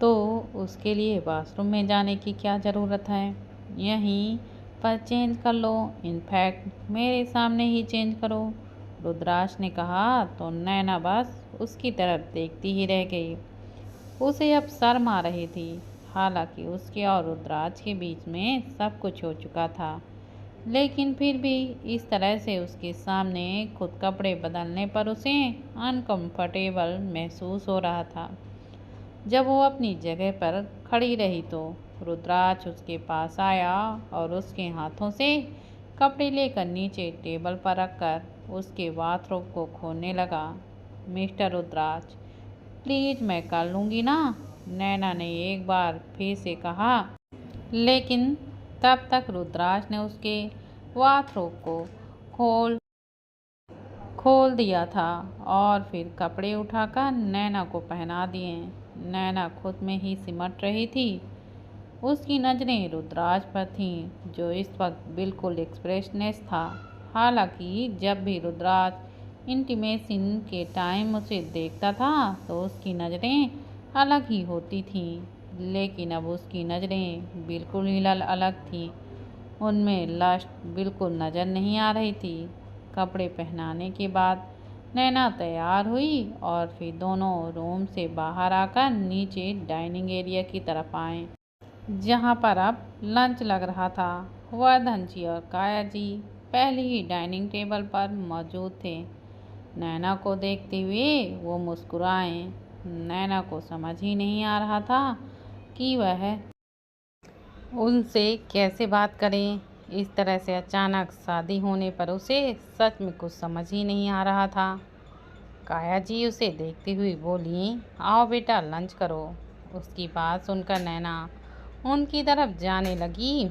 तो उसके लिए बाथरूम में जाने की क्या ज़रूरत है, यहीं पर चेंज कर लो। इनफैक्ट मेरे सामने ही चेंज करो। रुद्राक्ष ने कहा तो नैना बस उसकी तरफ देखती ही रह गई। उसे अब शर्म आ रही थी। हालांकि उसके और रुद्राक्ष के बीच में सब कुछ हो चुका था, लेकिन फिर भी इस तरह से उसके सामने खुद कपड़े बदलने पर उसे अनकंफर्टेबल महसूस हो रहा था। जब वो अपनी जगह पर खड़ी रही तो रुद्राक्ष उसके पास आया और उसके हाथों से कपड़े लेकर नीचे टेबल पर रखकर उसके बाथरोब को खोलने लगा। मिस्टर रुद्राक्ष, प्लीज मैं कर लूँगी ना, नैना ने एक बार फिर से कहा। लेकिन तब तक रुद्राक्ष ने उसके बाथरोब को खोल खोल दिया था और फिर कपड़े उठाकर नैना को पहना दिए। नैना खुद में ही सिमट रही थी। उसकी नज़रें रुद्राक्ष पर थीं, जो इस वक्त बिल्कुल एक्सप्रेशनलेस था। हालांकि जब भी रुद्राक्ष इंटीमेशन के टाइम उसे देखता था तो उसकी नज़रें अलग ही होती थीं, लेकिन अब उसकी नज़रें बिल्कुल ही अलग थीं। उनमें लस्ट बिल्कुल नज़र नहीं आ रही थी। कपड़े पहनाने के बाद नैना तैयार हुई और फिर दोनों रूम से बाहर आकर नीचे डाइनिंग एरिया की तरफ आए, जहां पर अब लंच लग रहा था। वर्धन जी और काया जी पहले ही डाइनिंग टेबल पर मौजूद थे। नैना को देखते हुए वो मुस्कुराए। नैना को समझ ही नहीं आ रहा था कि वह उनसे कैसे बात करें। इस तरह से अचानक शादी होने पर उसे सच में कुछ समझ ही नहीं आ रहा था। काया जी उसे देखते हुए बोली, आओ बेटा लंच करो। उसकी बात सुनकर नैना उनकी तरफ जाने लगी,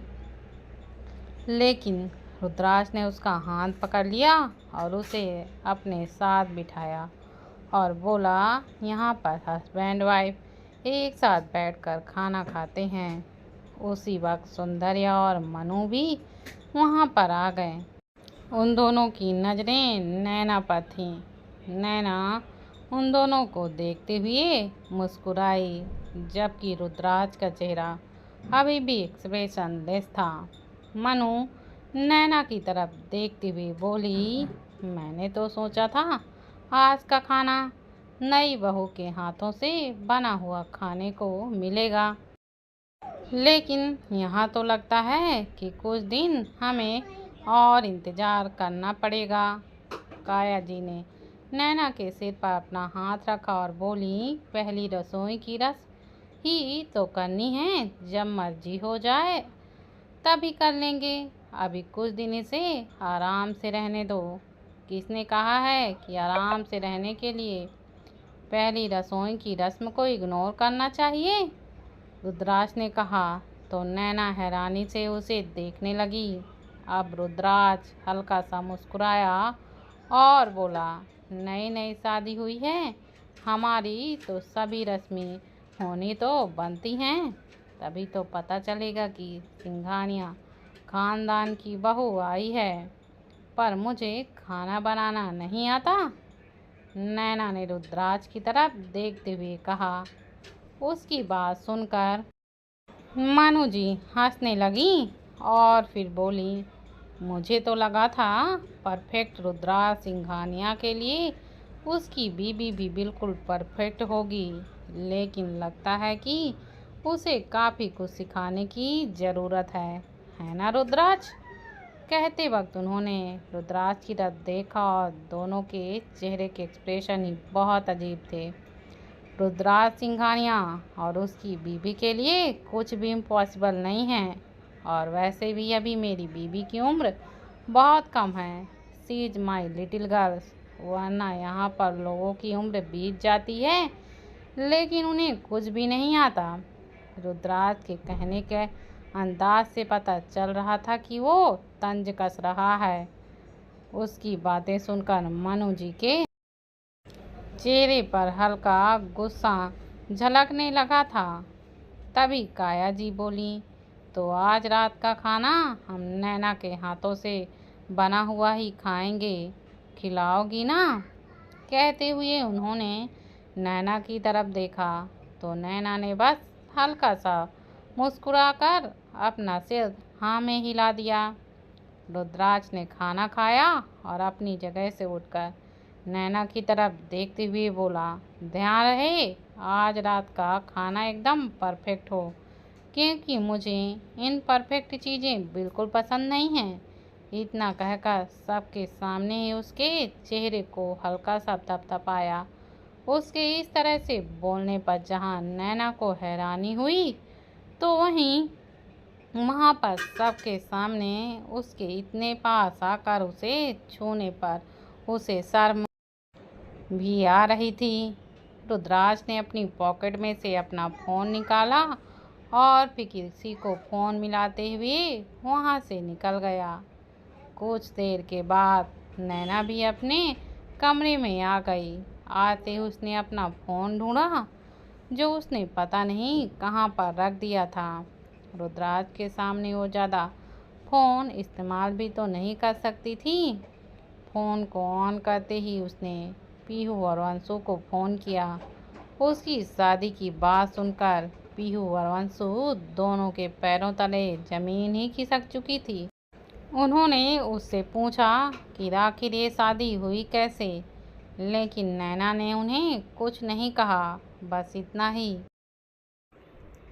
लेकिन रुद्राक्ष ने उसका हाथ पकड़ लिया और उसे अपने साथ बिठाया और बोला, यहाँ पर हस्बैंड वाइफ एक साथ बैठकर खाना खाते हैं। उसी वक्त सुंदरिया और मनु भी वहाँ पर आ गए। उन दोनों की नज़रें नैना पर थीं। नैना उन दोनों को देखते हुए मुस्कुराई, जबकि रुद्राक्ष का चेहरा अभी भी एक्सप्रेशनलेस था। मनु नैना की तरफ देखते हुए बोली, मैंने तो सोचा था आज का खाना नई बहू के हाथों से बना हुआ खाने को मिलेगा, लेकिन यहाँ तो लगता है कि कुछ दिन हमें और इंतज़ार करना पड़ेगा। काया जी ने नैना के सिर पर अपना हाथ रखा और बोली, पहली रसोई की रस ही तो करनी है, जब मर्जी हो जाए तभी कर लेंगे। अभी कुछ दिन इसे आराम से रहने दो। किसने कहा है कि आराम से रहने के लिए पहली रसोई की रस्म को इग्नोर करना चाहिए? रुद्राक्ष ने कहा तो नैना हैरानी से उसे देखने लगी। अब रुद्राक्ष हल्का सा मुस्कुराया और बोला, नई नई शादी हुई है, हमारी तो सभी रस्में होनी तो बनती हैं, तभी तो पता चलेगा कि सिंघानिया खानदान की बहू आई है। पर मुझे खाना बनाना नहीं आता, नैना ने रुद्राक्ष की तरफ देखते हुए कहा। उसकी बात सुनकर मनु जी हंसने लगी और फिर बोली, मुझे तो लगा था परफेक्ट रुद्राक्ष सिंघानिया के लिए उसकी बीबी भी बिल्कुल परफेक्ट होगी, लेकिन लगता है कि उसे काफ़ी कुछ सिखाने की ज़रूरत है ना रुद्राक्ष? कहते वक्त उन्होंने रुद्राक्ष की तरफ देखा और दोनों के चेहरे के एक्सप्रेशन ही बहुत अजीब थे। रुद्राक्ष सिंघानिया और उसकी बीबी के लिए कुछ भी इम्पॉसिबल नहीं है, और वैसे भी अभी मेरी बीबी की उम्र बहुत कम है। She is my little girls, वरना यहाँ पर लोगों की उम्र बीत जाती है लेकिन उन्हें कुछ भी नहीं आता। रुद्राक्ष के कहने के अंदाज से पता चल रहा था कि वो तंज कस रहा है। उसकी बातें सुनकर मनु जी के चेहरे पर हल्का गुस्सा झलकने लगा था। तभी काया जी बोली, तो आज रात का खाना हम नैना के हाथों से बना हुआ ही खाएंगे, खिलाओगी ना? कहते हुए उन्होंने नैना की तरफ देखा तो नैना ने बस हल्का सा मुस्कुराकर अपना सिर हाँ में हिला दिया। रुद्राज ने खाना खाया और अपनी जगह से उठकर नैना की तरफ देखते हुए बोला, ध्यान रहे आज रात का खाना एकदम परफेक्ट हो, क्योंकि मुझे इन परफेक्ट चीज़ें बिल्कुल पसंद नहीं हैं। इतना कहकर सबके सामने ही उसके चेहरे को हल्का सा थपथपाया। उसके इस तरह से बोलने पर जहाँ नैना को हैरानी हुई, तो वहीं वहाँ पर सबके सामने उसके इतने पास आकर उसे छूने पर उसे शर्म भी आ रही थी। रुद्राज ने अपनी पॉकेट में से अपना फ़ोन निकाला और फिर किसी को फ़ोन मिलाते हुए वहाँ से निकल गया। कुछ देर के बाद नैना भी अपने कमरे में आ गई। आते ही उसने अपना फ़ोन ढूंढा, जो उसने पता नहीं कहाँ पर रख दिया था। रुद्राज के सामने वो ज़्यादा फ़ोन इस्तेमाल भी तो नहीं कर सकती थी। फ़ोन को ऑन करते ही उसने पीहू और वंशु को फ़ोन किया। उसकी शादी की बात सुनकर पीहू और वंशु दोनों के पैरों तले ज़मीन ही खिसक चुकी थी। उन्होंने उससे पूछा कि आखिर ये शादी हुई कैसे, लेकिन नैना ने उन्हें कुछ नहीं कहा। बस इतना ही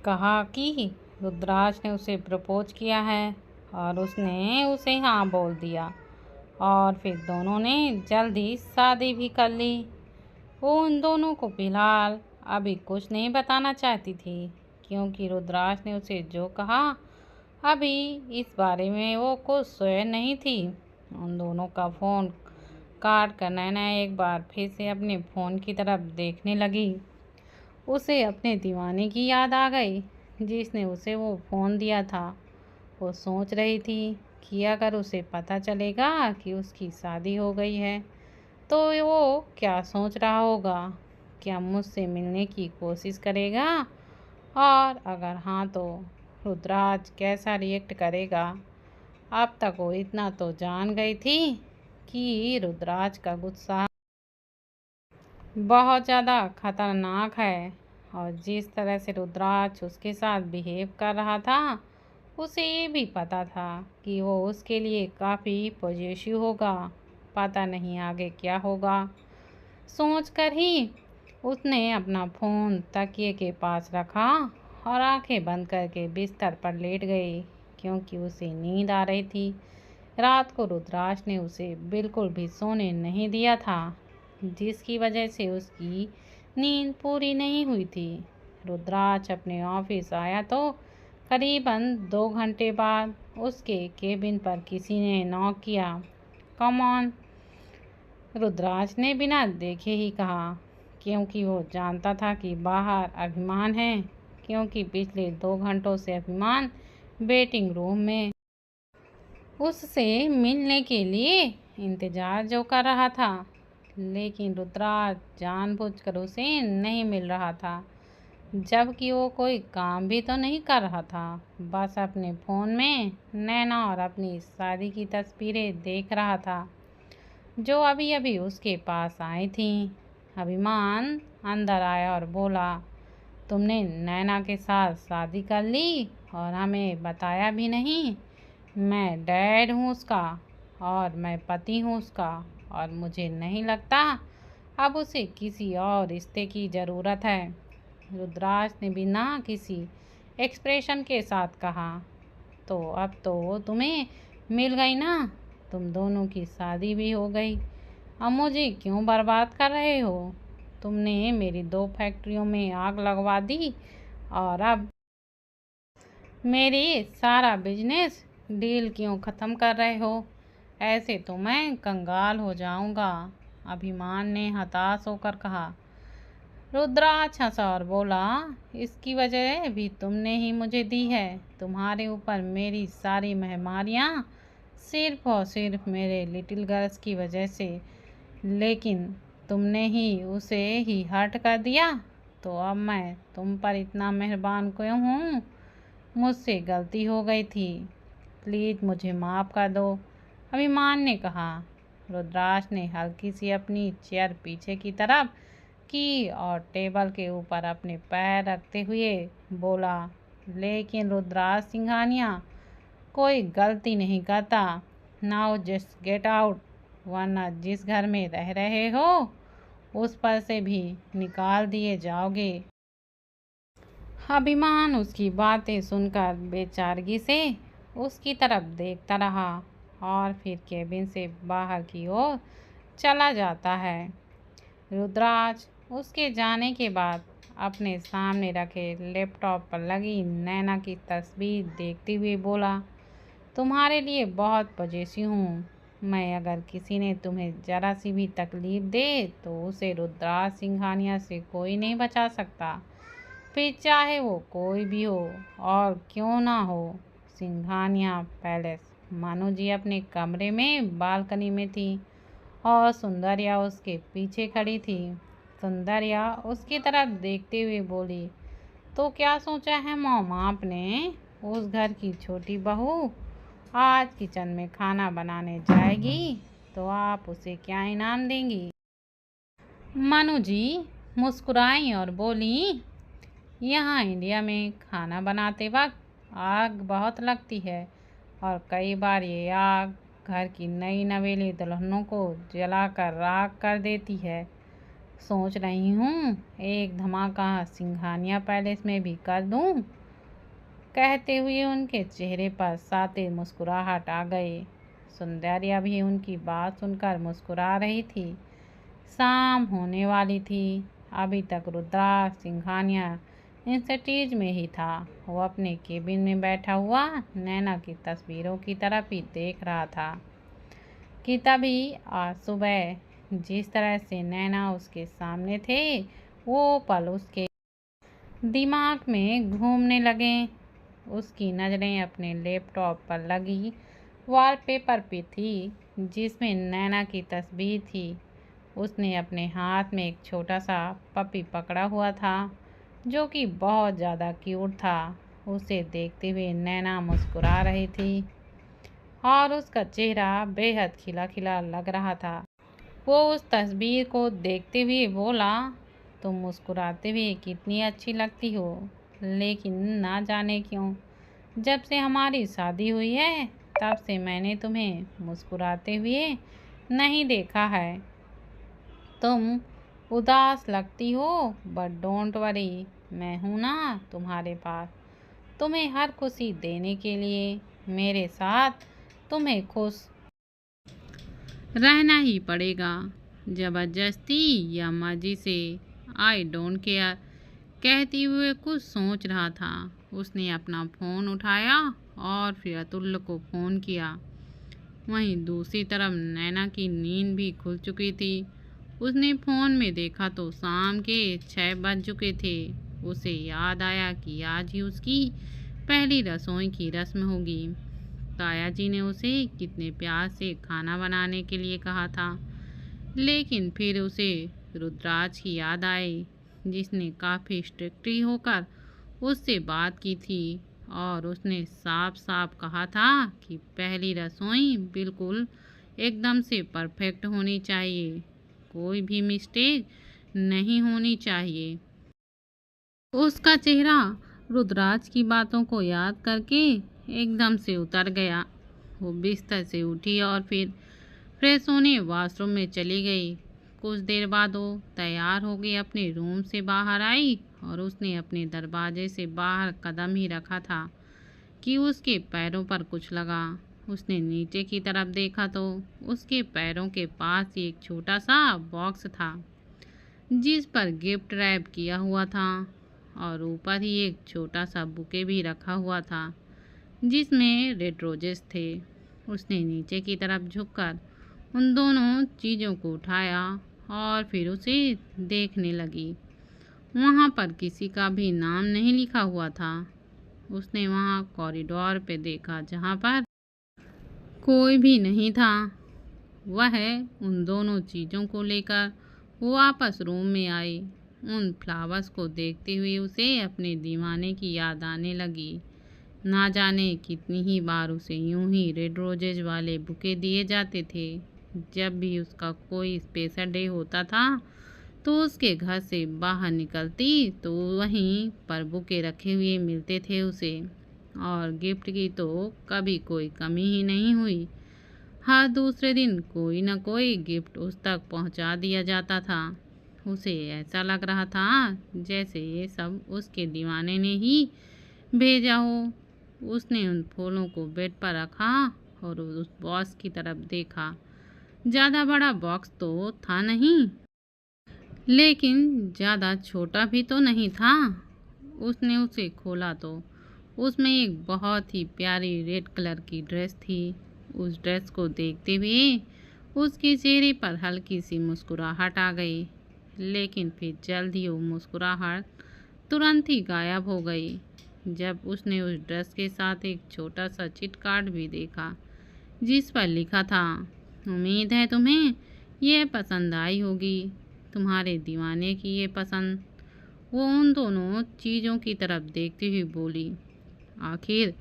कहा कि रुद्राज ने उसे प्रपोज किया है और उसने उसे हाँ बोल दिया और फिर दोनों ने जल्दी शादी भी कर ली। वो उन दोनों को फिलहाल अभी कुछ नहीं बताना चाहती थी, क्योंकि रुद्राज ने उसे जो कहा अभी इस बारे में वो कुछ स्वयं नहीं थी। उन दोनों का फ़ोन काट कर नैना एक बार फिर से अपने फ़ोन की तरफ देखने लगी। उसे अपने दीवाने की याद आ गई, जिसने उसे वो फ़ोन दिया था। वो सोच रही थी कि अगर उसे पता चलेगा कि उसकी शादी हो गई है, तो वो क्या सोच रहा होगा। क्या मुझसे मिलने की कोशिश करेगा, और अगर हाँ तो रुद्राज कैसा रिएक्ट करेगा। अब तक वो इतना तो जान गई थी कि रुद्राज का गुस्सा बहुत ज़्यादा खतरनाक है, और जिस तरह से रुद्राज उसके साथ बिहेव कर रहा था, उसे ये भी पता था कि वो उसके लिए काफ़ी पॉजिटिव होगा। पता नहीं आगे क्या होगा। सोचकर ही उसने अपना फ़ोन तकिए के पास रखा और आंखें बंद करके बिस्तर पर लेट गई, क्योंकि उसे नींद आ रही थी। रात को रुद्राज ने उसे बिल्कुल भी सोने नहीं दिया था, जिसकी वजह से उसकी नींद पूरी नहीं हुई थी। रुद्राज अपने ऑफिस आया तो करीबन 2 घंटे बाद उसके केबिन पर किसी ने नॉक किया। कम ऑन, रुद्राज ने बिना देखे ही कहा, क्योंकि वो जानता था कि बाहर अभिमान है, क्योंकि पिछले 2 घंटों से अभिमान वेटिंग रूम में उससे मिलने के लिए इंतज़ार जो कर रहा था। लेकिन रुद्राज जानबूझकर उसे नहीं मिल रहा था, जबकि वो कोई काम भी तो नहीं कर रहा था। बस अपने फ़ोन में नैना और अपनी शादी की तस्वीरें देख रहा था, जो अभी अभी उसके पास आई थी। अभिमान अंदर आया और बोला, तुमने नैना के साथ शादी कर ली और हमें बताया भी नहीं। मैं डैड हूँ उसका, और मैं पति हूँ उसका, और मुझे नहीं लगता अब उसे किसी और रिश्ते की ज़रूरत है। रुद्राज ने बिना किसी एक्सप्रेशन के साथ कहा, तो अब तो वो तुम्हें मिल गई ना, तुम दोनों की शादी भी हो गई। अब मुझे क्यों बर्बाद कर रहे हो। तुमने मेरी 2 फैक्ट्रियों में आग लगवा दी, और अब मेरी सारा बिजनेस डील क्यों ख़त्म कर रहे हो। ऐसे तो मैं कंगाल हो जाऊंगा। अभिमान ने हताश होकर कहा। रुद्राज हंसा और बोला, इसकी वजह भी तुमने ही मुझे दी है। तुम्हारे ऊपर मेरी सारी मेहमानियाँ सिर्फ और सिर्फ मेरे लिटिल गर्ल्स की वजह से, लेकिन तुमने ही उसे ही हर्ट कर दिया। तो अब मैं तुम पर इतना मेहरबान क्यों हूँ। मुझसे गलती हो गई थी, प्लीज़ मुझे माफ़ कर दो, अभिमान ने कहा। रुद्राज ने हल्की सी अपनी चेयर पीछे की तरफ की और टेबल के ऊपर अपने पैर रखते हुए बोला, लेकिन रुद्राज सिंघानिया कोई गलती नहीं करता। नाउ जस्ट गेट आउट, वरना जिस घर में रह रहे हो उस पर से भी निकाल दिए जाओगे। अभिमान उसकी बातें सुनकर बेचारगी से उसकी तरफ देखता रहा और फिर केबिन से बाहर की ओर चला जाता है। रुद्राज उसके जाने के बाद अपने सामने रखे लैपटॉप पर लगी नैना की तस्वीर देखते हुए बोला, तुम्हारे लिए बहुत पजेसी हूँ मैं। अगर किसी ने तुम्हें जरा सी भी तकलीफ दे तो उसे रुद्राज सिंघानिया से कोई नहीं बचा सकता, फिर चाहे वो कोई भी हो और क्यों ना हो। सिंघानिया पैलेस। मानो जी अपने कमरे में बालकनी में थी और सुंदरिया उसके पीछे खड़ी थी। सुंदरिया उसकी तरफ देखते हुए बोली, तो क्या सोचा है मॉम आपने? उस घर की छोटी बहू आज किचन में खाना बनाने जाएगी तो आप उसे क्या इनाम देंगी? मनु जी मुस्कुराई और बोली, यहाँ इंडिया में खाना बनाते वक्त आग बहुत लगती है और कई बार ये आग घर की नई नवेली दुल्हनों को जलाकर राख कर देती है। सोच रही हूँ एक धमाका सिंघानिया पैलेस में भी कर दूँ। कहते हुए उनके चेहरे पर साते मुस्कुराहट आ गई। सुंदरिया भी उनकी बात सुनकर मुस्कुरा रही थी। शाम होने वाली थी। अभी तक रुद्राज सिंघानिया इंस्टीट्यूट में ही था। वो अपने केबिन में बैठा हुआ नैना की तस्वीरों की तरफ ही देख रहा था कि तभी आज सुबह जिस तरह से नैना उसके सामने थे वो पल उसके दिमाग में घूमने लगे। उसकी नज़रें अपने लैपटॉप पर लगी वॉलपेपर पे थी जिसमें नैना की तस्वीर थी। उसने अपने हाथ में एक छोटा सा पपी पकड़ा हुआ था जो कि बहुत ज़्यादा क्यूट था। उसे देखते हुए नैना मुस्कुरा रही थी और उसका चेहरा बेहद खिला खिला लग रहा था। वो उस तस्वीर को देखते हुए बोला, तुम मुस्कुराते हुए कितनी अच्छी लगती हो, लेकिन ना जाने क्यों जब से हमारी शादी हुई है तब से मैंने तुम्हें मुस्कुराते हुए नहीं देखा है। तुम उदास लगती हो, बट डोंट वरी, मैं हूँ ना तुम्हारे पास, तुम्हें हर खुशी देने के लिए। मेरे साथ तुम्हें खुश रहना ही पड़ेगा, ज़बरदस्ती या मर्जी से। I don't care. कहते हुए कुछ सोच रहा था। उसने अपना फ़ोन उठाया और फिर अतुल्य को फ़ोन किया। वहीं दूसरी तरफ नैना की नींद भी खुल चुकी थी। उसने फ़ोन में देखा तो शाम के 6 बज चुके थे। उसे याद आया कि आज ही उसकी पहली रसोई की रस्म होगी। ताया जी ने उसे कितने प्यार से खाना बनाने के लिए कहा था, लेकिन फिर उसे रुद्राज की याद आई जिसने काफ़ी स्ट्रिक्टली होकर उससे बात की थी और उसने साफ साफ कहा था कि पहली रसोई बिल्कुल एकदम से परफेक्ट होनी चाहिए, कोई भी मिस्टेक नहीं होनी चाहिए। उसका चेहरा रुद्राज की बातों को याद करके एकदम से उतर गया। वो बिस्तर से उठी और फिर फ्रेश होने वॉशरूम में चली गई। कुछ देर बाद वो तैयार हो गई अपने रूम से बाहर आई और उसने अपने दरवाजे से बाहर कदम ही रखा था कि उसके पैरों पर कुछ लगा। उसने नीचे की तरफ देखा तो उसके पैरों के पास ही एक छोटा सा बॉक्स था जिस पर गिफ्ट रैप किया हुआ था और ऊपर ही एक छोटा सा बुके भी रखा हुआ था जिसमें रेड रोजेस थे। उसने नीचे की तरफ झुककर उन दोनों चीज़ों को उठाया और फिर उसे देखने लगी। वहाँ पर किसी का भी नाम नहीं लिखा हुआ था। उसने वहाँ कॉरिडोर पे देखा जहाँ पर कोई भी नहीं था। वह उन दोनों चीज़ों को लेकर वापस रूम में आई। उन फ्लावर्स को देखते हुए उसे अपने दीवाने की याद आने लगी। ना जाने कितनी ही बार उसे यूं ही रेड रोजेज वाले बुके दिए जाते थे। जब भी उसका कोई स्पेशल डे होता था तो उसके घर से बाहर निकलती तो वहीं पर बुके रखे हुए मिलते थे उसे, और गिफ्ट की तो कभी कोई कमी ही नहीं हुई। हर दूसरे दिन कोई न कोई गिफ्ट उस तक पहुंचा दिया जाता था। उसे ऐसा लग रहा था जैसे ये सब उसके दीवाने ने ही भेजा हो। उसने उन फूलों को बेड पर रखा और उस बॉक्स की तरफ देखा। ज़्यादा बड़ा बॉक्स तो था नहीं, लेकिन ज़्यादा छोटा भी तो नहीं था। उसने उसे खोला तो उसमें एक बहुत ही प्यारी रेड कलर की ड्रेस थी। उस ड्रेस को देखते हुए उसके चेहरे पर हल्की सी मुस्कुराहट आ गई, लेकिन फिर जल्द ही वो मुस्कुराहट तुरंत ही गायब हो गई जब उसने उस ड्रेस के साथ एक छोटा सा चिट कार्ड भी देखा, जिस पर लिखा था, उम्मीद है तुम्हें यह पसंद आई होगी, तुम्हारे दीवाने की ये पसंद। वो उन दोनों चीज़ों की तरफ देखती हुई बोली, आखिर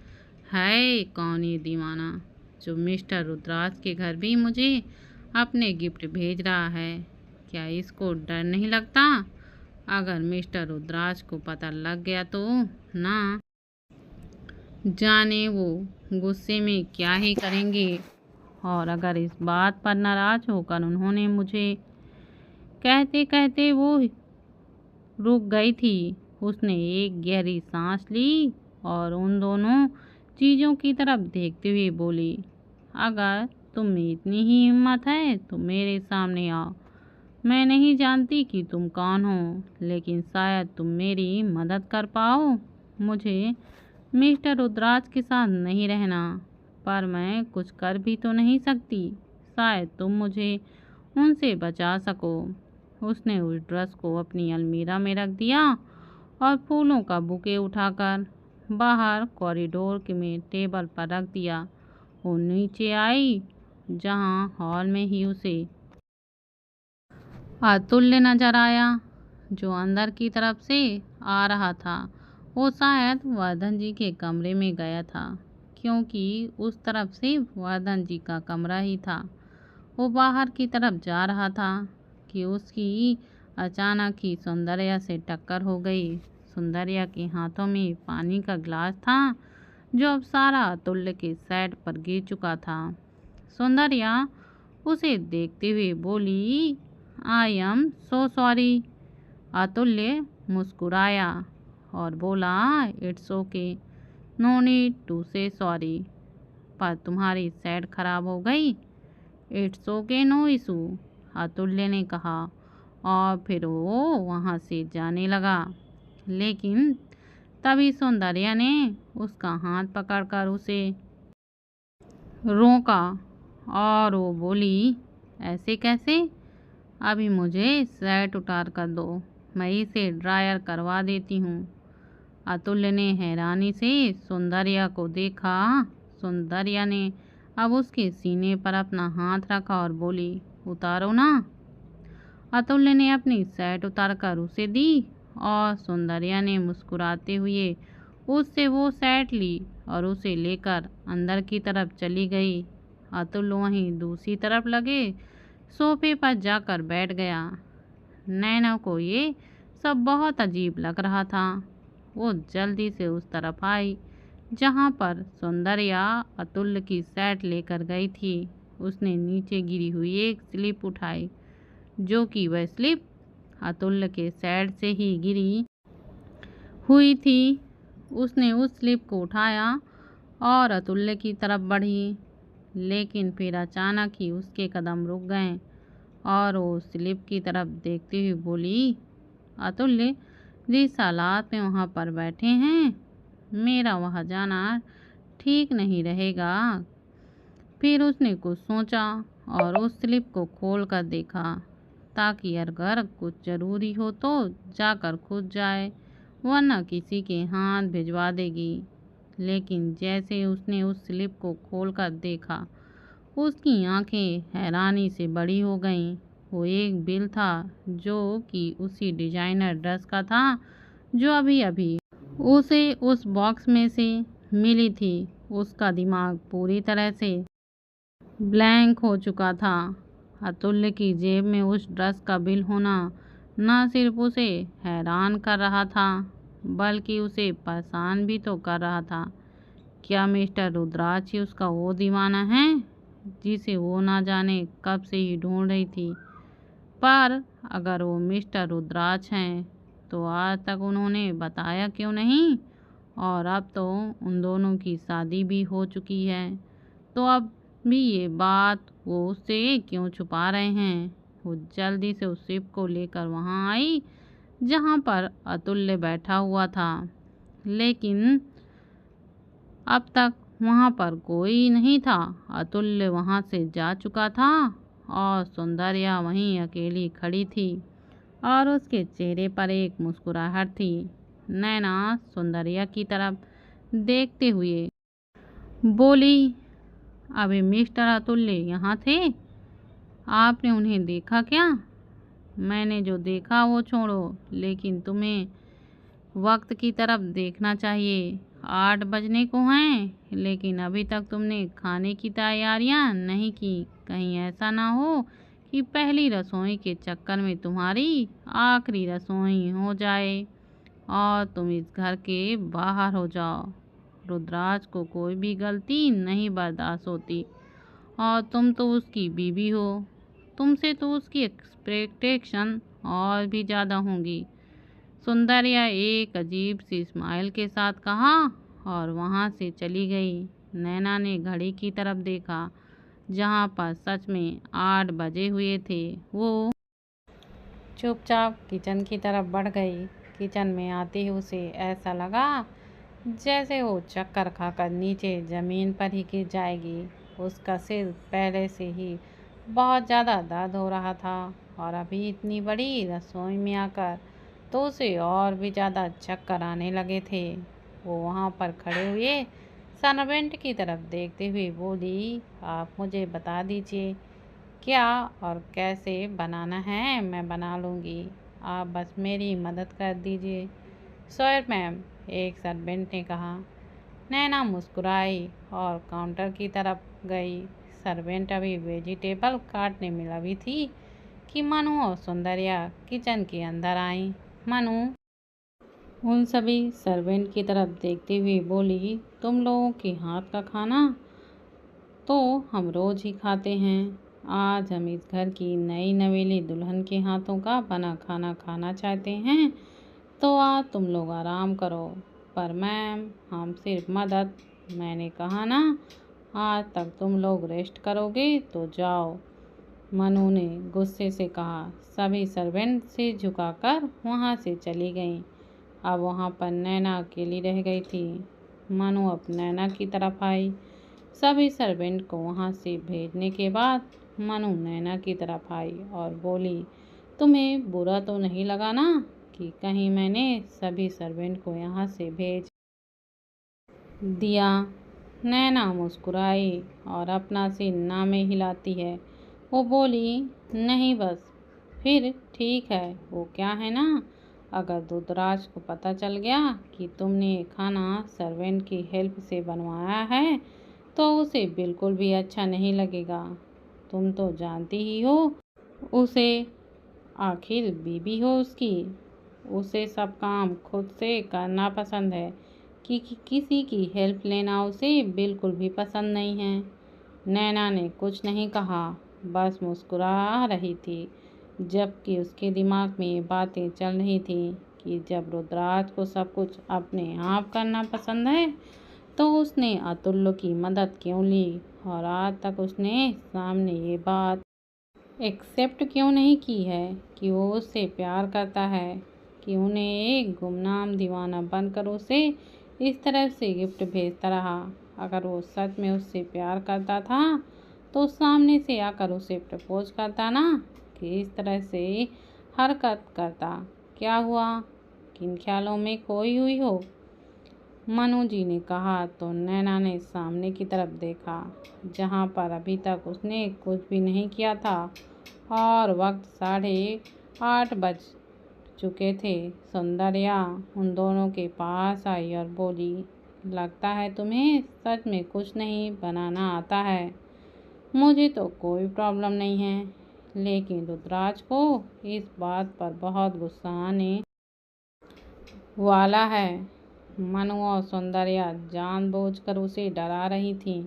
है कौन ये दीवाना जो मिस्टर रुद्राज के घर भी मुझे अपने गिफ्ट भेज रहा है? क्या इसको डर नहीं लगता? अगर मिस्टर रुद्राज को पता लग गया तो ना जाने वो गुस्से में क्या ही करेंगे। और अगर इस बात पर नाराज होकर उन्होंने मुझे कहते कहते वो रुक गई थी। उसने एक गहरी सांस ली और उन दोनों चीज़ों की तरफ देखते हुए बोली, अगर तुम में इतनी ही हिम्मत है तो मेरे सामने आओ। मैं नहीं जानती कि तुम कौन हो, लेकिन शायद तुम मेरी मदद कर पाओ। मुझे मिस्टर रुद्राज के साथ नहीं रहना, पर मैं कुछ कर भी तो नहीं सकती। शायद तुम मुझे उनसे बचा सको। उसने उस ड्रेस को अपनी अलमीरा में रख दिया और फूलों का बुके उठाकर बाहर कॉरिडोर के में टेबल पर रख दिया। वो नीचे आई, जहां हॉल में ही उसे अतुल्य नजर आया, जो अंदर की तरफ से आ रहा था। वो शायद वर्धन जी के कमरे में गया था, क्योंकि उस तरफ से वर्धन जी का कमरा ही था। वो बाहर की तरफ जा रहा था कि उसकी अचानक ही सौंदर्या से टक्कर हो गई। सौंदर्या के हाथों में पानी का गिलास था, जो अब सारा अतुल्य के सेट पर गिर चुका था। सौंदर्या उसे देखते हुए बोली, आई एम सो सॉरी। अतुल्य मुस्कुराया और बोला, it's okay, no need to say sorry. पर तुम्हारी सेट खराब हो गई। इट्स ओके, नो इशू, अतुल्य ने कहा, और फिर वो वहाँ से जाने लगा। लेकिन तभी सौंदर्या ने उसका हाथ पकड़कर उसे रोका और वो बोली, ऐसे कैसे? अभी मुझे शर्ट उतार कर दो, मैं इसे ड्रायर करवा देती हूँ। अतुल्य ने हैरानी से सौंदर्या को देखा। सौंदर्या ने अब उसके सीने पर अपना हाथ रखा और बोली, उतारो ना। अतुल्य ने अपनी शर्ट उतारकर उसे दी और सौंदर्या ने मुस्कुराते हुए उससे वो शर्ट ली और उसे लेकर अंदर की तरफ चली गई। अतुल्य वहीं दूसरी तरफ लगे सोफे पर जाकर बैठ गया। नैना को ये सब बहुत अजीब लग रहा था। वो जल्दी से उस तरफ आई जहाँ पर सौंदर्या अतुल्य की शर्ट लेकर गई थी। उसने नीचे गिरी हुई एक स्लिप उठाई, जो कि वह स्लिप अतुल्य के शर्ट से ही गिरी हुई थी। उसने उस स्लिप को उठाया और अतुल्य की तरफ बढ़ी, लेकिन फिर अचानक ही उसके कदम रुक गए और वो स्लिप की तरफ देखते हुए बोली, अतुल्य जिस हालात में वहाँ पर बैठे हैं, मेरा वहाँ जाना ठीक नहीं रहेगा। फिर उसने कुछ सोचा और उस स्लिप को खोल कर देखा, ताकि अगर कुछ ज़रूरी हो तो जाकर खुद जाए, वरना किसी के हाथ भिजवा देगी। लेकिन जैसे उसने उस स्लिप को खोलकर देखा, उसकी आंखें हैरानी से बड़ी हो गईं। वो एक बिल था, जो कि उसी डिजाइनर ड्रेस का था, जो अभी अभी उसे उस बॉक्स में से मिली थी। उसका दिमाग पूरी तरह से ब्लैंक हो चुका था। अतुल्य की जेब में उस ड्रेस का बिल होना न सिर्फ उसे हैरान कर रहा था बल्कि उसे परेशान भी तो कर रहा था। क्या मिस्टर रुद्राक्ष ही उसका वो दीवाना है जिसे वो ना जाने कब से ही ढूंढ रही थी? पर अगर वो मिस्टर रुद्राक्ष हैं तो आज तक उन्होंने बताया क्यों नहीं? और अब तो उन दोनों की शादी भी हो चुकी है, तो अब भी ये बात वो उससे क्यों छुपा रहे हैं? वो जल्दी से उस शिप को लेकर वहां आई जहां पर अतुल्य बैठा हुआ था, लेकिन अब तक वहां पर कोई नहीं था। अतुल्य वहां से जा चुका था और सौंदर्या वहीं अकेली खड़ी थी और उसके चेहरे पर एक मुस्कुराहट थी। नैना सौंदर्या की तरफ देखते हुए बोली, अभी मिस्टर अतुल्य यहाँ थे? आपने उन्हें देखा क्या? मैंने जो देखा वो छोड़ो, लेकिन तुम्हें वक्त की तरफ देखना चाहिए। 8 बजने को हैं, लेकिन अभी तक तुमने खाने की तैयारियां नहीं की। कहीं ऐसा ना हो कि पहली रसोई के चक्कर में तुम्हारी आखिरी रसोई हो जाए और तुम इस घर के बाहर हो जाओ। रुद्राक्ष को कोई भी गलती नहीं बर्दाश्त होती और तुम तो उसकी बीवी हो, तुमसे तो उसकी एक्सपेक्टेशन और भी ज़्यादा होंगी। सौंदर्या एक अजीब सी स्माइल के साथ कहा और वहाँ से चली गई। नैना ने घड़ी की तरफ देखा जहाँ पर सच में 8 बजे हुए थे। वो चुपचाप किचन की तरफ बढ़ गई। किचन में आते ही उसे ऐसा लगा जैसे वो चक्कर खाकर नीचे ज़मीन पर ही गिर जाएगी। उसका सिर पहले से ही बहुत ज़्यादा दर्द हो रहा था और अभी इतनी बड़ी रसोई में आकर तो उसे और भी ज़्यादा चक्कर आने लगे थे। वो वहाँ पर खड़े हुए सर्वेंट की तरफ देखते हुए बोली, आप मुझे बता दीजिए क्या और कैसे बनाना है, मैं बना लूँगी। आप बस मेरी मदद कर दीजिए। सॉरी मैम, एक सर्वेंट ने कहा। नैना मुस्कुराई और काउंटर की तरफ गई। सर्वेंट अभी वेजिटेबल काटने में लगी थी कि मनु और सौंदर्या किचन के अंदर आई। मनु उन सभी सर्वेंट की तरफ देखते हुए बोली, तुम लोगों के हाथ का खाना तो हम रोज़ ही खाते हैं। आज हम इस घर की नई नवेली दुल्हन के हाथों का बना खाना खाना चाहते हैं, तो आज तुम लोग आराम करो। पर मैम, हम सिर्फ मदद। मैंने कहा ना, आज तक तुम लोग रेस्ट करोगे तो जाओ, मनु ने गुस्से से कहा। सभी सर्वेंट से झुकाकर वहाँ से चली गईं। अब वहाँ पर नैना अकेली रह गई थी। मनु अब नैना की तरफ आई। सभी सर्वेंट को वहाँ से भेजने के बाद मनु नैना की तरफ आई और बोली, तुम्हें बुरा तो नहीं लगा ना कि कहीं मैंने सभी सर्वेंट को यहाँ से भेज दिया? नैना मुस्कुराई और अपना सिर ना में हिलाती है वो बोली, नहीं बस फिर ठीक है। वो क्या है ना, अगर रुद्राक्ष को पता चल गया कि तुमने खाना सर्वेंट की हेल्प से बनवाया है तो उसे बिल्कुल भी अच्छा नहीं लगेगा। तुम तो जानती ही हो उसे, आखिर बीवी हो उसकी। उसे सब काम खुद से करना पसंद है कि किसी की हेल्प लेना उसे बिल्कुल भी पसंद नहीं है। नैना ने कुछ नहीं कहा, बस मुस्कुरा रही थी, जबकि उसके दिमाग में ये बातें चल रही थी कि जब रुद्राक्ष को सब कुछ अपने आप करना पसंद है तो उसने अतुल्य की मदद क्यों ली और आज तक उसने सामने ये बात एक्सेप्ट क्यों नहीं की है कि वो उससे प्यार करता है, कि उन्हें एक गुमनाम दीवाना बनकर उसे इस तरह से गिफ्ट भेजता रहा। अगर वो सच में उससे प्यार करता था तो सामने से आकर उसे प्रपोज करता ना, कि इस तरह से हरकत करता। क्या हुआ, किन ख्यालों में खोई हुई हो? मनु जी ने कहा तो नैना ने सामने की तरफ देखा जहाँ पर अभी तक उसने कुछ भी नहीं किया था और वक्त 8:30 बज चुके थे। सौंदर्या उन दोनों के पास आई और बोली, लगता है तुम्हें सच में कुछ नहीं बनाना आता है। मुझे तो कोई प्रॉब्लम नहीं है, लेकिन रुद्राज को इस बात पर बहुत गुस्सा आने वाला है। मनु और सौंदर्या जानबूझकर उसे डरा रही थी,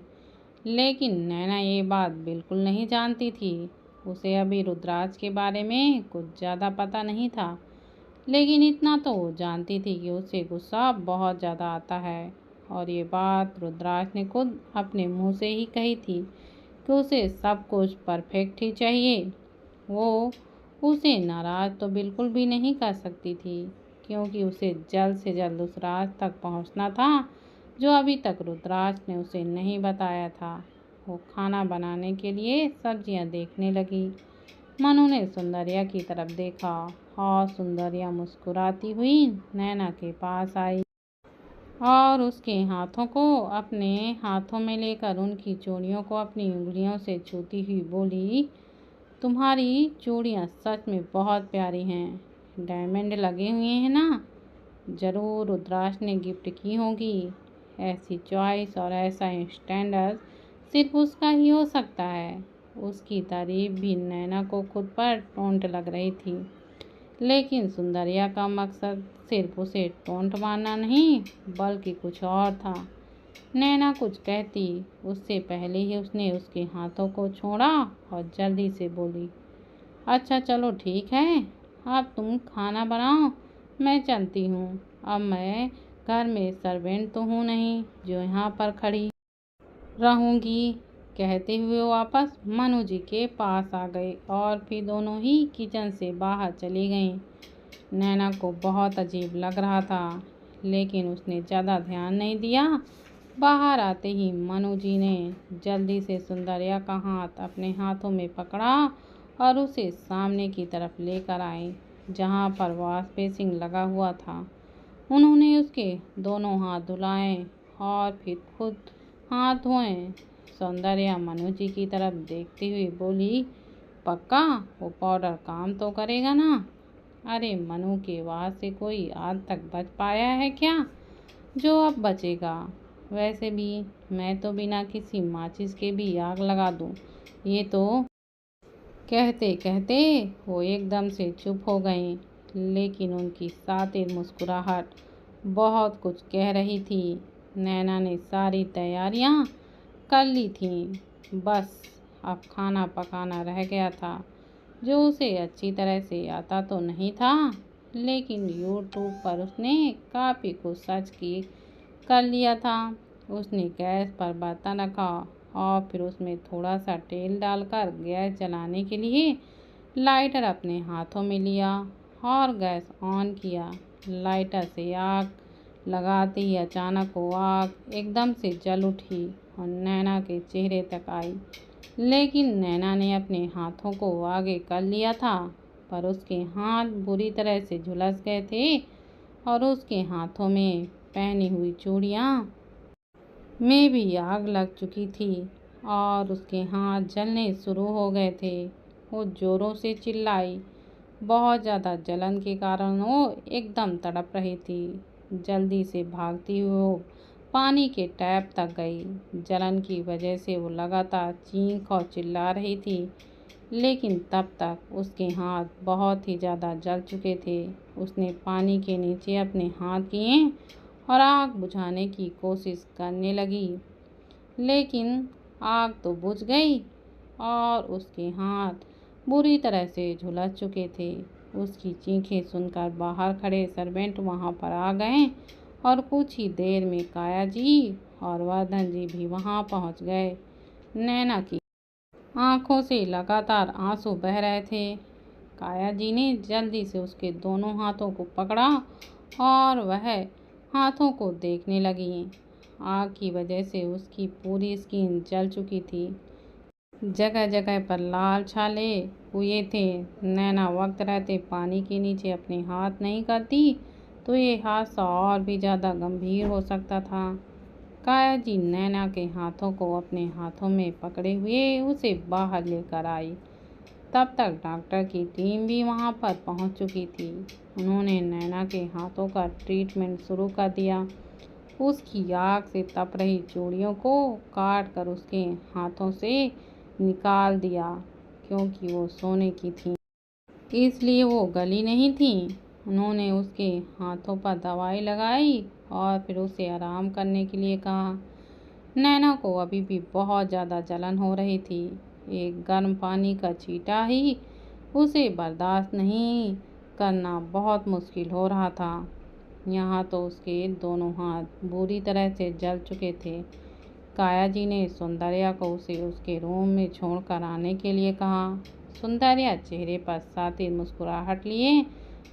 लेकिन नैना ये बात बिल्कुल नहीं जानती थी। उसे अभी रुद्राज के बारे में कुछ ज़्यादा पता नहीं था, लेकिन इतना तो वो जानती थी कि उसे गुस्सा बहुत ज़्यादा आता है। और ये बात रुद्राज ने खुद अपने मुंह से ही कही थी कि उसे सब कुछ परफेक्ट ही चाहिए। वो उसे नाराज़ तो बिल्कुल भी नहीं कर सकती थी, क्योंकि उसे जल्द से जल्द उस राज तक पहुंचना था जो अभी तक रुद्राज ने उसे नहीं बताया था। वो खाना बनाने के लिए सब्जियां देखने लगी। मनु ने सुंदरिया की तरफ देखा और सुंदरिया मुस्कुराती हुई नैना के पास आई और उसके हाथों को अपने हाथों में लेकर उनकी चूड़ियों को अपनी उंगलियों से छूती हुई बोली, तुम्हारी चूड़ियाँ सच में बहुत प्यारी हैं। डायमंड लगे हुए हैं ना? ज़रूर रुद्राज ने गिफ्ट की होगी। ऐसी चॉइस और ऐसा स्टैंडर्ड सिर्फ उसका ही हो सकता है। उसकी तारीफ भी नैना को खुद पर टोंट लग रही थी, लेकिन सुंदरिया का मकसद सिर्फ उसे टोंट मारना नहीं बल्कि कुछ और था। नैना कुछ कहती उससे पहले ही उसने उसके हाथों को छोड़ा और जल्दी से बोली, अच्छा चलो ठीक है, अब तुम खाना बनाओ, मैं चलती हूँ। अब मैं घर में सर्वेंट तो हूँ नहीं जो यहाँ पर खड़ी रहूँगी। कहते हुए वापस मनु जी के पास आ गए और फिर दोनों ही किचन से बाहर चली गईं। नैना को बहुत अजीब लग रहा था, लेकिन उसने ज़्यादा ध्यान नहीं दिया। बाहर आते ही मनु जी ने जल्दी से सुंदरिया का हाथ अपने हाथों में पकड़ा और उसे सामने की तरफ लेकर आए, जहाँ पर वॉश बेसिन लगा हुआ था। उन्होंने उसके दोनों हाथ धुलाए और फिर खुद हाथ धोए। सौंदर्या मनु जी की तरफ देखती हुई बोली, पक्का वो पाउडर काम तो करेगा ना? अरे मनु के वास से कोई आज तक बच पाया है क्या जो अब बचेगा? वैसे भी मैं तो बिना किसी माचिस के भी आग लगा दूं। ये तो कहते कहते वो एकदम से चुप हो गए, लेकिन उनकी सातिर मुस्कुराहट बहुत कुछ कह रही थी। नैना ने सारी तैयारियां कर ली थी, बस अब खाना पकाना रह गया था, जो उसे अच्छी तरह से आता तो नहीं था, लेकिन यूट्यूब पर उसने काफ़ी कुछ सर्च की कर लिया था। उसने गैस पर बर्तन रखा और फिर उसमें थोड़ा सा तेल डालकर गैस जलाने के लिए लाइटर अपने हाथों में लिया और गैस ऑन किया। लाइटर से आग लगाते ही अचानक वो आग एकदम से जल उठी और नैना के चेहरे तक आई, लेकिन नैना ने अपने हाथों को आगे कर लिया था, पर उसके हाथ बुरी तरह से झुलस गए थे और उसके हाथों में पहनी हुई चूड़ियाँ में भी आग लग चुकी थी और उसके हाथ जलने शुरू हो गए थे। वो ज़ोरों से चिल्लाई। बहुत ज़्यादा जलन के कारण वो एकदम तड़प रही थी। जल्दी से भागती हुई वो पानी के टैप तक गई। जलन की वजह से वो लगातार चीख और चिल्ला रही थी, लेकिन तब तक उसके हाथ बहुत ही ज़्यादा जल चुके थे। उसने पानी के नीचे अपने हाथ किए और आग बुझाने की कोशिश करने लगी, लेकिन आग तो बुझ गई और उसके हाथ बुरी तरह से झुलस चुके थे। उसकी चीखें सुनकर बाहर खड़े सर्वेंट वहां पर आ गए और कुछ ही देर में काया जी और वर्धन जी भी वहां पहुंच गए। नैना की आंखों से लगातार आंसू बह रहे थे। काया जी ने जल्दी से उसके दोनों हाथों को पकड़ा और वह हाथों को देखने लगी। आग की वजह से उसकी पूरी स्किन जल चुकी थी, जगह जगह पर लाल छाले हुए थे। नैना वक्त रहते पानी के नीचे अपने हाथ नहीं करती तो ये हादसा और भी ज़्यादा गंभीर हो सकता था। काया जी नैना के हाथों को अपने हाथों में पकड़े हुए उसे बाहर लेकर आई। तब तक डॉक्टर की टीम भी वहां पर पहुंच चुकी थी। उन्होंने नैना के हाथों का ट्रीटमेंट शुरू कर दिया। उसकी आग से तप रही चूड़ियों को काट कर उसके हाथों से निकाल दिया, क्योंकि वो सोने की थी, इसलिए वो गली नहीं थी। उन्होंने उसके हाथों पर दवाई लगाई और फिर उसे आराम करने के लिए कहा। नैना को अभी भी बहुत ज़्यादा जलन हो रही थी। एक गर्म पानी का छींटा ही उसे बर्दाश्त नहीं करना बहुत मुश्किल हो रहा था। यहाँ तो उसके दोनों हाथ बुरी तरह से जल चुके थे। काया जी ने सौंदर्या को उसे उसके रूम में छोड़कर आने के लिए कहा। सौंदर्या चेहरे पर सातिर मुस्कुराहट लिए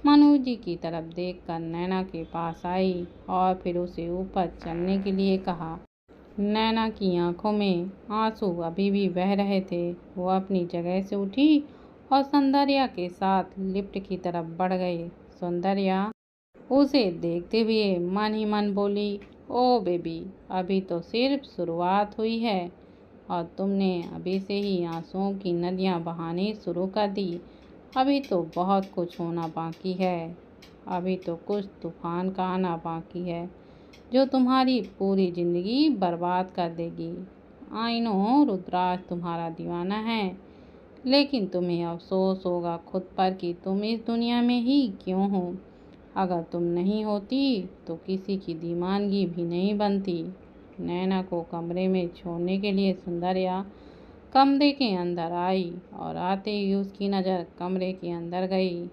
मनोज जी की तरफ देखकर नैना के पास आई और फिर उसे ऊपर चलने के लिए कहा। नैना की आंखों में आंसू अभी भी बह रहे थे। वो अपनी जगह से उठी और सौंदर्या के साथ लिफ्ट की तरफ बढ़ गई। सौंदर्या उसे देखते हुए मन ही मन बोली, ओ बेबी, अभी तो सिर्फ शुरुआत हुई है और तुमने अभी से ही आंसुओं की नदियां बहानी शुरू कर दी। अभी तो बहुत कुछ होना बाकी है। अभी तो कुछ तूफान का आना बाकी है जो तुम्हारी पूरी जिंदगी बर्बाद कर देगी। आई नो रुद्राज तुम्हारा दीवाना है, लेकिन तुम्हें अफसोस होगा खुद पर कि तुम इस दुनिया में ही क्यों हो। अगर तुम नहीं होती तो किसी की दीवानगी भी नहीं बनती। नैना को कमरे में छोड़ने के लिए सौंदर्या कमरे के अंदर आई और आते ही उसकी नज़र कमरे के अंदर गई,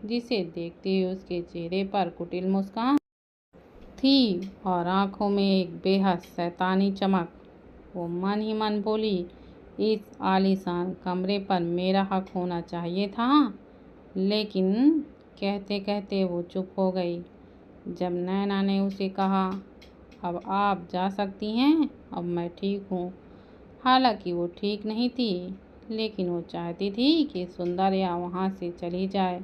जिसे देखते ही उसके चेहरे पर कुटिल मुस्कान थी और आंखों में एक बेहद शैतानी चमक। वो मन ही मन बोली, इस आलीशान कमरे पर मेरा हक होना चाहिए था। लेकिन कहते कहते वो चुप हो गई। जब नैना ने उसे कहा, अब आप जा सकती हैं, अब मैं ठीक हूँ। हालांकि वो ठीक नहीं थी, लेकिन वो चाहती थी कि सौंदर्या वहाँ से चली जाए,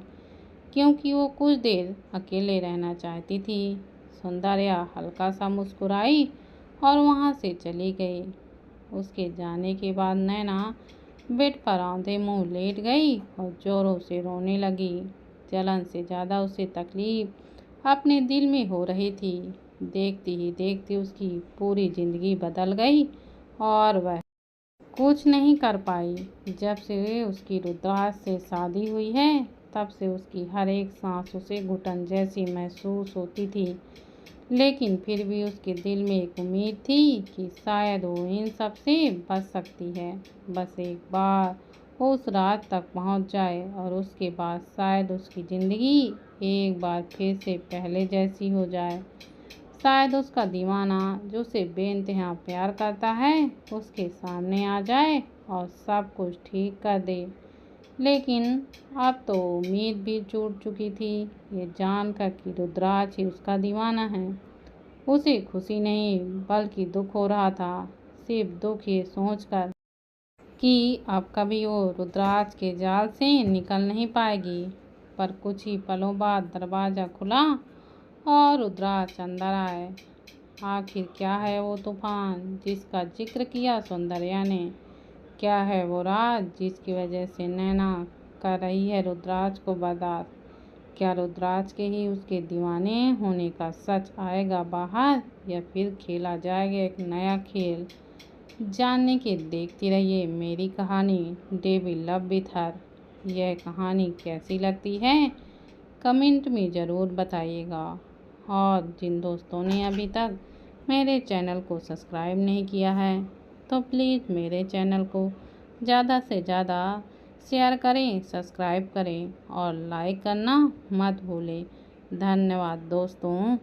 क्योंकि वो कुछ देर अकेले रहना चाहती थी। सौंदर्या हल्का सा मुस्कुराई और वहाँ से चली गई। उसके जाने के बाद नैना बेड पर औंधे मुंह लेट गई और जोरों से रोने लगी। जलन से ज़्यादा उसे तकलीफ अपने दिल में हो रही थी। देखती ही देखती उसकी पूरी ज़िंदगी बदल गई और वह कुछ नहीं कर पाई। जब से उसकी रुद्राज से शादी हुई है, तब से उसकी हर एक सांस उसे घुटन जैसी महसूस होती थी। लेकिन फिर भी उसके दिल में एक उम्मीद थी कि शायद वो इन सब से बच सकती है। बस एक बार वो उस रात तक पहुंच जाए और उसके बाद शायद उसकी ज़िंदगी एक बार फिर से पहले जैसी हो जाए। शायद उसका दीवाना जो उसे बेइंतहा प्यार करता है उसके सामने आ जाए और सब कुछ ठीक कर दे। लेकिन अब तो उम्मीद भी टूट चुकी थी। ये जानकर कि रुद्राज ही उसका दीवाना है, उसे खुशी नहीं बल्कि दुख हो रहा था। सिर्फ दुख ये सोचकर कि अब कभी वो रुद्राज के जाल से निकल नहीं पाएगी। पर कुछ ही पलों बाद दरवाज़ा खुला और रुद्राज अंदर आए। आखिर क्या है वो तूफान जिसका जिक्र किया सौंदर्या ने? क्या है वो राज जिसकी वजह से नैना कर रही है रुद्राज को बर्बाद? क्या रुद्राज के ही उसके दीवाने होने का सच आएगा बाहर, या फिर खेला जाएगा एक नया खेल? जानने के देखती रहिए मेरी कहानी डेवी लव विथ हर। यह कहानी कैसी लगती है कमेंट में ज़रूर बताइएगा। और जिन दोस्तों ने अभी तक मेरे चैनल को सब्सक्राइब नहीं किया है, तो प्लीज़ मेरे चैनल को ज़्यादा से ज़्यादा शेयर करें, सब्सक्राइब करें और लाइक करना मत भूलें। धन्यवाद दोस्तों।